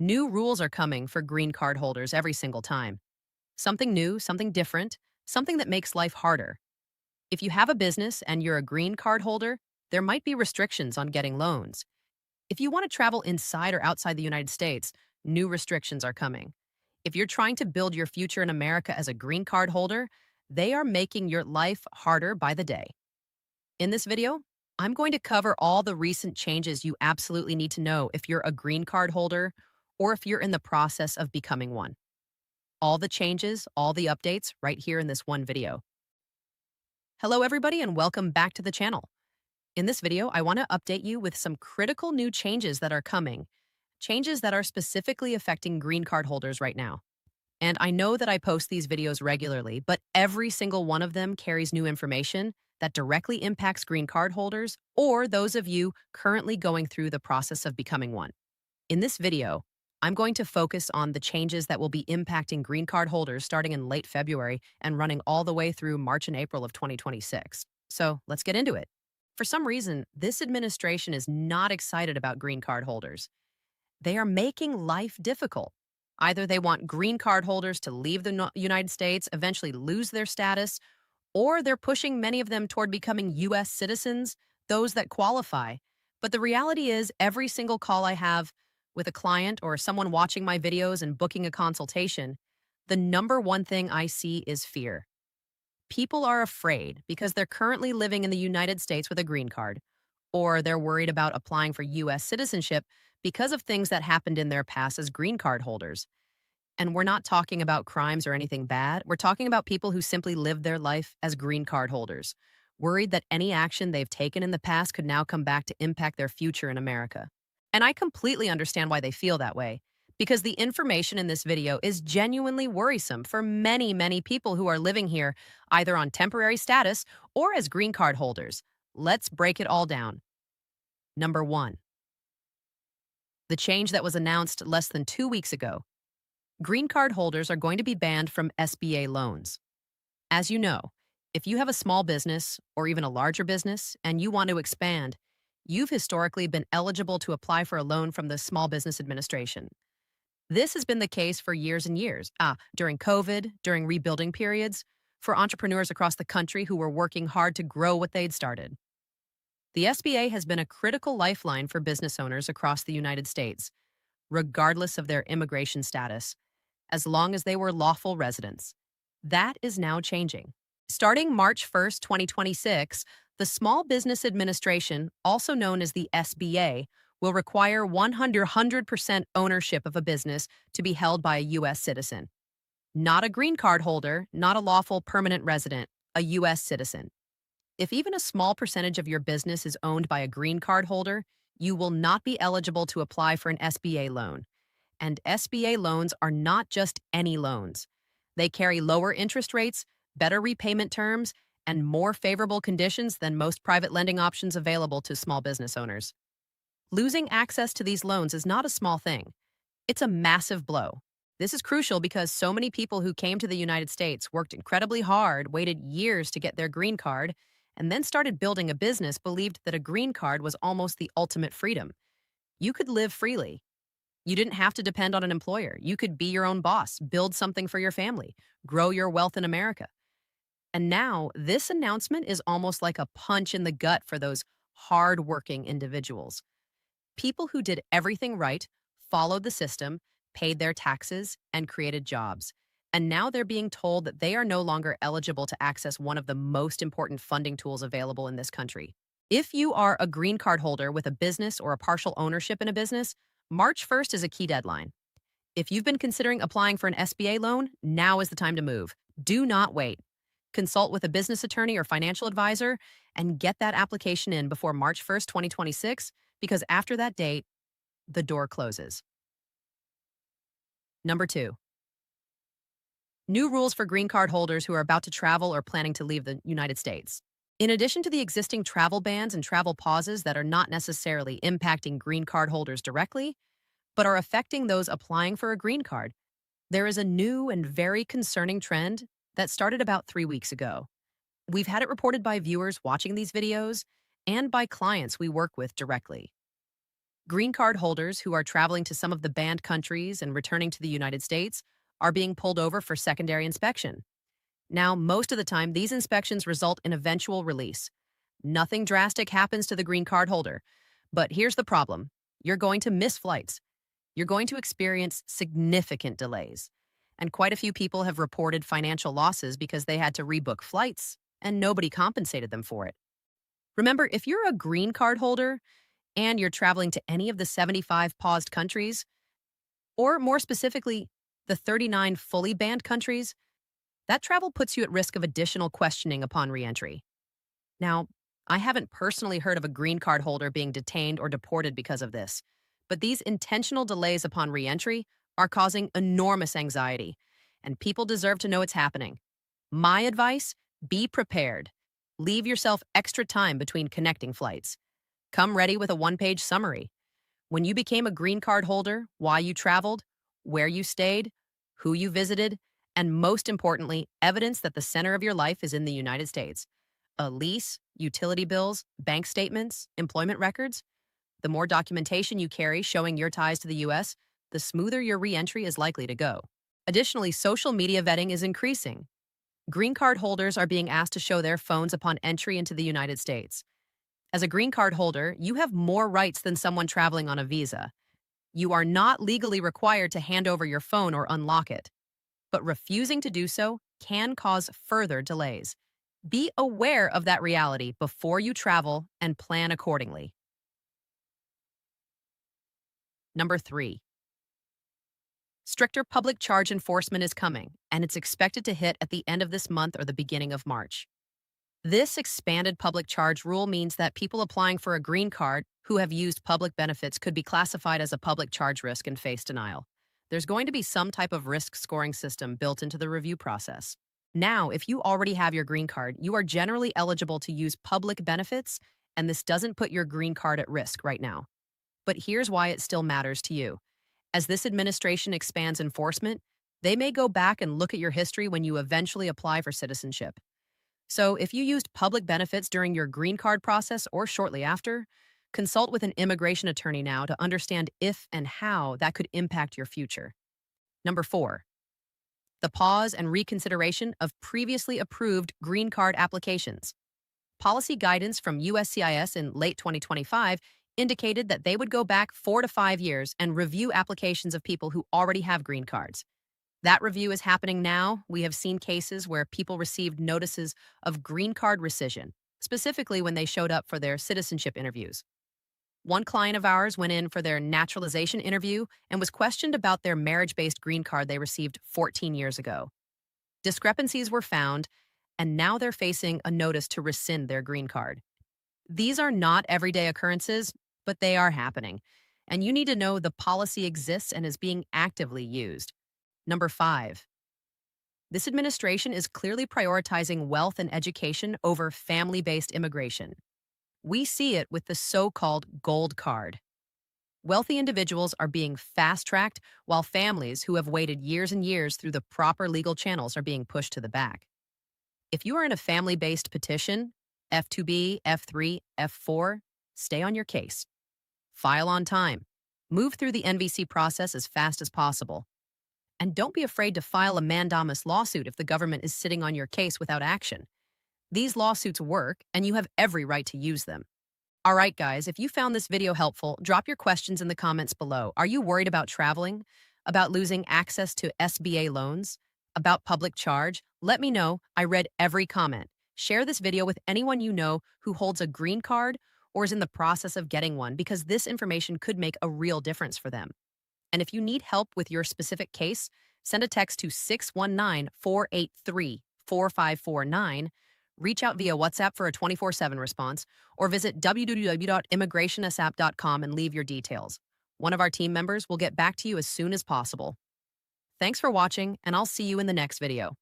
New rules are coming for green card holders every single time. Something new, something different, something that makes life harder. If you have a business and you're a green card holder, there might be restrictions on getting loans. If you want to travel inside or outside the United States, new restrictions are coming. If you're trying to build your future in America as a green card holder, they are making your life harder by the day. In this video, I'm going to cover all the recent changes you absolutely need to know if you're a green card holder or if you're in the process of becoming one. All the changes, all the updates right here in this one video. Hello, everybody, and welcome back to the channel. In this video, I want to update you with some critical new changes that are coming, changes that are specifically affecting green card holders right now. And I know that I post these videos regularly, but every single one of them carries new information that directly impacts green card holders or those of you currently going through the process of becoming one. In this video, I'm going to focus on the changes that will be impacting green card holders starting in late February and running all the way through March and April of 2026. So let's get into it. For some reason, this administration is not excited about green card holders. They are making life difficult. Either they want green card holders to leave the United States, eventually lose their status, or they're pushing many of them toward becoming U.S. citizens, those that qualify. But the reality is, every single call I have with a client or someone watching my videos and booking a consultation, the number one thing I see is fear. People are afraid because they're currently living in the United States with a green card, or they're worried about applying for U.S. citizenship because of things that happened in their past as green card holders. And we're not talking about crimes or anything bad. We're talking about people who simply lived their life as green card holders, worried that any action they've taken in the past could now come back to impact their future in America. And I completely understand why they feel that way, because the information in this video is genuinely worrisome for many, many people who are living here either on temporary status or as green card holders. Let's break it all down. Number one, the change that was announced less than 2 weeks ago. Green card holders are going to be banned from SBA loans. As you know, if you have a small business or even a larger business and you want to expand, you've historically been eligible to apply for a loan from the Small Business Administration. This has been the case for years and years. During COVID, during rebuilding periods, for entrepreneurs across the country who were working hard to grow what they'd started. The SBA has been a critical lifeline for business owners across the United States, regardless of their immigration status, as long as they were lawful residents. That is now changing. Starting March 1st, 2026, the Small Business Administration, also known as the SBA, will require 100% ownership of a business to be held by a U.S. citizen. Not a green card holder, not a lawful permanent resident, a U.S. citizen. If even a small percentage of your business is owned by a green card holder, you will not be eligible to apply for an SBA loan. And SBA loans are not just any loans. They carry lower interest rates, better repayment terms, and more favorable conditions than most private lending options available to small business owners. Losing access to these loans is not a small thing. It's a massive blow. This is crucial because so many people who came to the United States worked incredibly hard, waited years to get their green card, and then started building a business believed that a green card was almost the ultimate freedom. You could live freely. You didn't have to depend on an employer. You could be your own boss, build something for your family, grow your wealth in America. And now, this announcement is almost like a punch in the gut for those hard-working individuals. People who did everything right, followed the system, paid their taxes, and created jobs. And now they're being told that they are no longer eligible to access one of the most important funding tools available in this country. If you are a green card holder with a business or a partial ownership in a business, March 1st is a key deadline. If you've been considering applying for an SBA loan, now is the time to move. Do not wait. Consult with a business attorney or financial advisor and get that application in before March 1st, 2026, because after that date, the door closes. Number two, new rules for green card holders who are about to travel or planning to leave the United States. In addition to the existing travel bans and travel pauses that are not necessarily impacting green card holders directly, but are affecting those applying for a green card, there is a new and very concerning trend that started about 3 weeks ago. We've had it reported by viewers watching these videos and by clients we work with directly. Green card holders who are traveling to some of the banned countries and returning to the United States are being pulled over for secondary inspection. Now, most of the time, these inspections result in eventual release. Nothing drastic happens to the green card holder. But here's the problem: you're going to miss flights. You're going to experience significant delays. And quite a few people have reported financial losses because they had to rebook flights and nobody compensated them for it. Remember, if you're a green card holder and you're traveling to any of the 75 paused countries, or more specifically, the 39 fully banned countries, that travel puts you at risk of additional questioning upon reentry. Now, I haven't personally heard of a green card holder being detained or deported because of this, but these intentional delays upon reentry are causing enormous anxiety, and people deserve to know it's happening. My advice: be prepared. Leave yourself extra time between connecting flights. Come ready with a one-page summary. When you became a green card holder, why you traveled, where you stayed, who you visited, and most importantly, evidence that the center of your life is in the United States. A lease, utility bills, bank statements, employment records. The more documentation you carry showing your ties to the U.S., the smoother your reentry is likely to go. Additionally, social media vetting is increasing. Green card holders are being asked to show their phones upon entry into the United States. As a green card holder, you have more rights than someone traveling on a visa. You are not legally required to hand over your phone or unlock it, but refusing to do so can cause further delays. Be aware of that reality before you travel and plan accordingly. Number 3. Stricter public charge enforcement is coming, and it's expected to hit at the end of this month or the beginning of March. This expanded public charge rule means that people applying for a green card who have used public benefits could be classified as a public charge risk and face denial. There's going to be some type of risk scoring system built into the review process. Now, if you already have your green card, you are generally eligible to use public benefits, and this doesn't put your green card at risk right now. But here's why it still matters to you. As this administration expands enforcement, they may go back and look at your history when you eventually apply for citizenship. So if you used public benefits during your green card process or shortly after, consult with an immigration attorney now to understand if and how that could impact your future. Number 4. The pause and reconsideration of previously approved green card applications. Policy guidance from USCIS in late 2025 indicated that they would go back 4 to 5 years and review applications of people who already have green cards. That review is happening now. We have seen cases where people received notices of green card rescission, specifically when they showed up for their citizenship interviews. One client of ours went in for their naturalization interview and was questioned about their marriage-based green card they received 14 years ago. Discrepancies were found, and now they're facing a notice to rescind their green card. These are not everyday occurrences, but they are happening, and you need to know the policy exists and is being actively used. Number 5. This administration is clearly prioritizing wealth and education over family-based immigration. We see it with the so-called gold card. Wealthy individuals are being fast-tracked, while families who have waited years and years through the proper legal channels are being pushed to the back. If you are in a family-based petition, F2B, F3, F4, stay on your case. File on time. Move through the NVC process as fast as possible. And don't be afraid to file a mandamus lawsuit if the government is sitting on your case without action. These lawsuits work, and you have every right to use them. All right, guys, if you found this video helpful, drop your questions in the comments below. Are you worried about traveling? About losing access to SBA loans? About public charge? Let me know. I read every comment. Share this video with anyone you know who holds a green card or is in the process of getting one, because this information could make a real difference for them. And if you need help with your specific case, send a text to 619-483-4549, reach out via WhatsApp for a 24/7 response, or visit www.immigrationsap.com and leave your details. One of our team members will get back to you as soon as possible. Thanks for watching, and I'll see you in the next video.